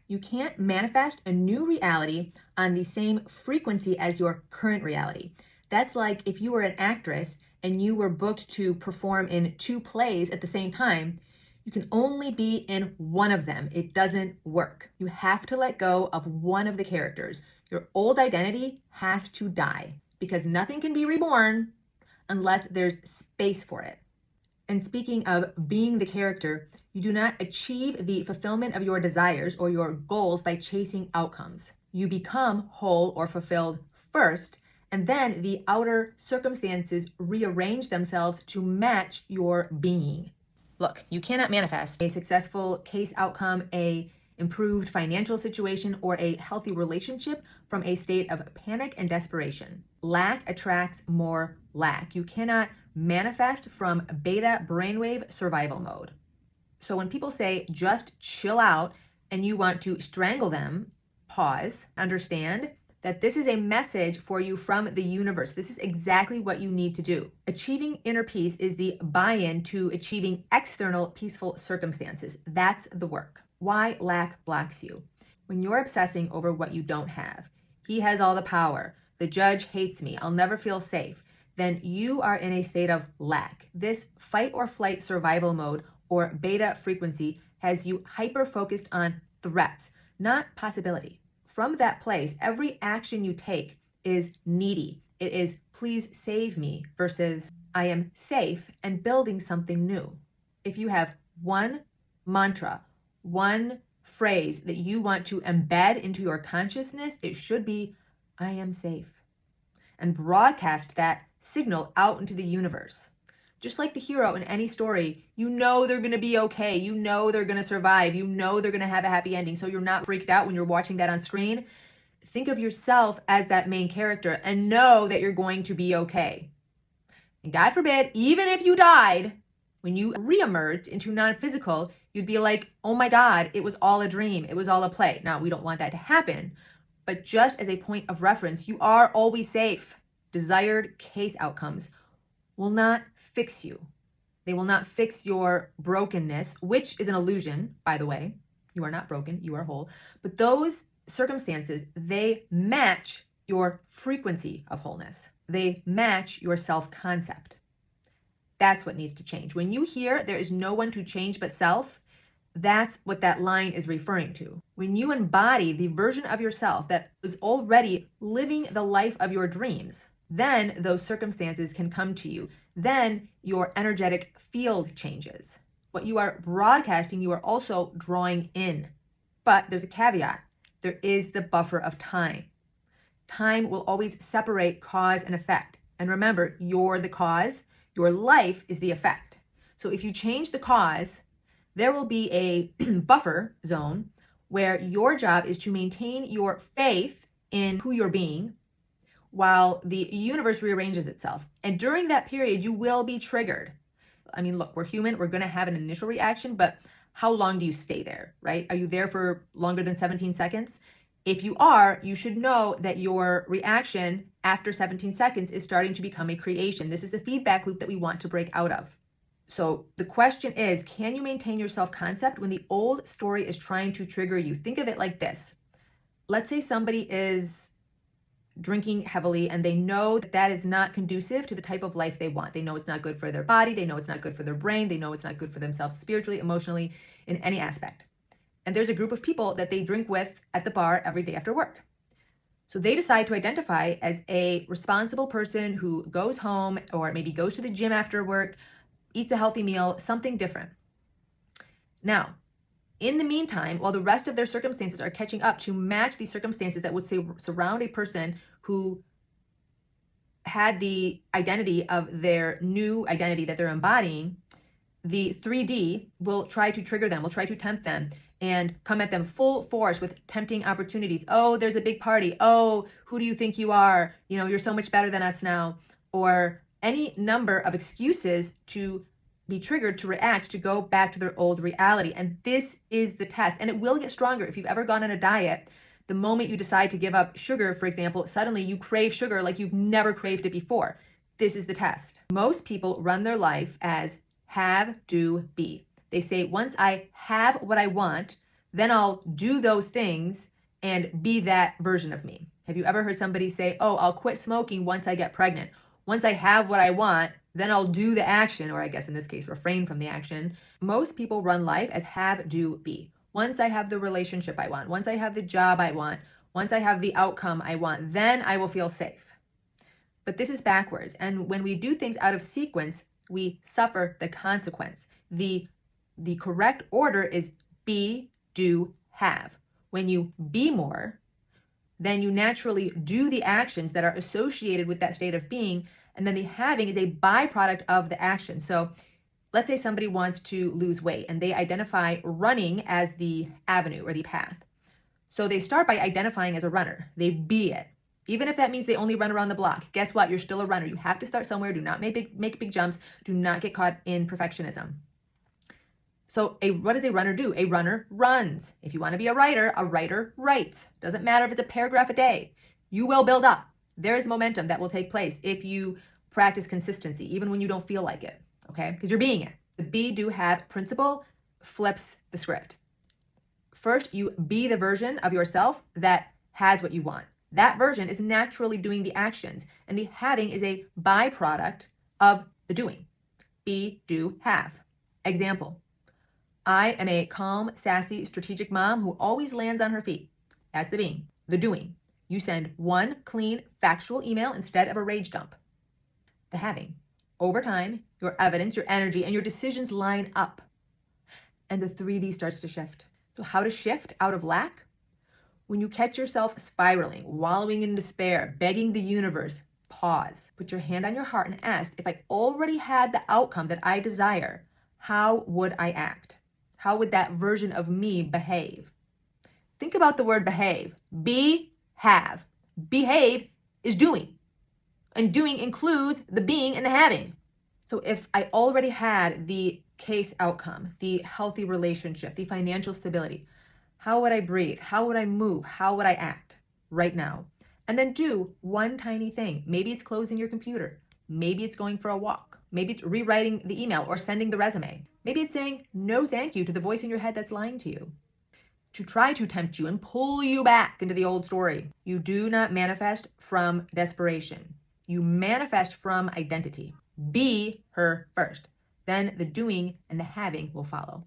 You can't manifest a new reality on the same frequency as your current reality. That's like if you were an actress and you were booked to perform in 2 plays at the same time, you can only be in one of them. It doesn't work. You have to let go of one of the characters. Your old identity has to die because nothing can be reborn unless there's space for it. And speaking of being the character, you do not achieve the fulfillment of your desires or your goals by chasing outcomes. You become whole or fulfilled first, and then the outer circumstances rearrange themselves to match your being. Look, you cannot manifest a successful case outcome, a improved financial situation, or a healthy relationship from a state of panic and desperation. Lack attracts more lack. You cannot manifest from beta brainwave survival mode. So when people say just chill out and you want to strangle them, pause, understand that this is a message for you from the universe. This is exactly what you need to do. Achieving inner peace is the buy-in to achieving external peaceful circumstances. That's the work. Why lack blocks you? When you're obsessing over what you don't have, he has all the power, the judge hates me, I'll never feel safe, then you are in a state of lack. This fight or flight survival mode or beta frequency has you hyper-focused on threats, not possibility. From that place, every action you take is needy. It is please save me versus I am safe and building something new. If you have one mantra, one phrase that you want to embed into your consciousness, it should be I am safe. And broadcast that signal out into the universe. Just like the hero in any story, you know they're going to be okay. You know they're going to survive. You know they're going to have a happy ending. So you're not freaked out when you're watching that on screen. Think of yourself as that main character and know that you're going to be okay. And God forbid, even if you died, when you reemerged into non-physical, you'd be like, oh my God, it was all a dream. It was all a play. Now, we don't want that to happen. But just as a point of reference, you are always safe. Desired case outcomes will not fix you. They will not fix your brokenness, which is an illusion, by the way. You are not broken, you are whole. But those circumstances, they match your frequency of wholeness. They match your self-concept. That's what needs to change. When you hear there is no one to change but self, that's what that line is referring to. When you embody the version of yourself that is already living the life of your dreams, then those circumstances can come to you. Then your energetic field changes. What you are broadcasting, you are also drawing in. But there's a caveat. There is the buffer of time. Time will always separate cause and effect. And remember, you're the cause. Your life is the effect. So if you change the cause, there will be a buffer zone where your job is to maintain your faith in who you're being, while the universe rearranges itself. And during that period, you will be triggered. I mean, look, we're human. We're going to have an initial reaction, but how long do you stay there, right? Are you there for longer than 17 seconds? If you are, you should know that your reaction after 17 seconds is starting to become a creation. This is the feedback loop that we want to break out of. So the question is, can you maintain your self-concept when the old story is trying to trigger you? Think of it like this. Let's say somebody is drinking heavily and they know that that is not conducive to the type of life they want. They know it's not good for their body. They know it's not good for their brain. They know it's not good for themselves spiritually, emotionally, in any aspect. And there's a group of people that they drink with at the bar every day after work. So they decide to identify as a responsible person who goes home or maybe goes to the gym after work, eats a healthy meal, something different. Now, in the meantime, while the rest of their circumstances are catching up to match the circumstances that would surround a person who had the identity of their new identity that they're embodying, the 3D will try to trigger them, will try to tempt them and come at them full force with tempting opportunities. Oh, there's a big party. Oh, who do you think you are? You know, you're so much better than us now. Or any number of excuses to be triggered to react, to go back to their old reality. And this is the test. And it will get stronger. If you've ever gone on a diet, the moment you decide to give up sugar, for example, suddenly you crave sugar like you've never craved it before. This is the test. Most people run their life as have, do, be. They say, once I have what I want, Then I'll do those things and be that version of me. Have you ever heard somebody say, oh, I'll quit smoking once I get pregnant? Once I have what I want, then I'll do the action, or I guess in this case, refrain from the action. Most people run life as have, do, be. Once I have the relationship I want, once I have the job I want, once I have the outcome I want, then I will feel safe. But this is backwards. And when we do things out of sequence, we suffer the consequence. The correct order is be, do, have. When you be more, then you naturally do the actions that are associated with that state of being, and then the having is a byproduct of the action. So let's say somebody wants to lose weight and they identify running as the avenue or the path. So they start by identifying as a runner. They be it. Even if that means they only run around the block, guess what? You're still a runner. You have to start somewhere. Do not make big jumps. Do not get caught in perfectionism. So what does a runner do? A runner runs. If you want to be a writer writes. Doesn't matter if it's a paragraph a day. You will build up. There is momentum that will take place if you practice consistency, even when you don't feel like it, okay? Because you're being it. The be, do, have principle flips the script. First, you be the version of yourself that has what you want. That version is naturally doing the actions, and the having is a byproduct of the doing. Be, do, have. Example. I am a calm, sassy, strategic mom who always lands on her feet. That's the being. The doing. You send one clean, factual email instead of a rage dump. The having. Over time, your evidence, your energy, and your decisions line up. And the 3D starts to shift. So how to shift out of lack? When you catch yourself spiraling, wallowing in despair, begging the universe, pause. Put your hand on your heart and ask, if I already had the outcome that I desire, how would I act? How would that version of me behave? Think about the word behave. Be, have. Behave is doing. And doing includes the being and the having. So if I already had the case outcome, the healthy relationship, the financial stability, how would I breathe? How would I move? How would I act right now? And then do one tiny thing. Maybe it's closing your computer. Maybe it's going for a walk. Maybe it's rewriting the email or sending the resume. Maybe it's saying no thank you to the voice in your head that's lying to you, to try to tempt you and pull you back into the old story. You do not manifest from desperation. You manifest from identity. Be her first. Then the doing and the having will follow.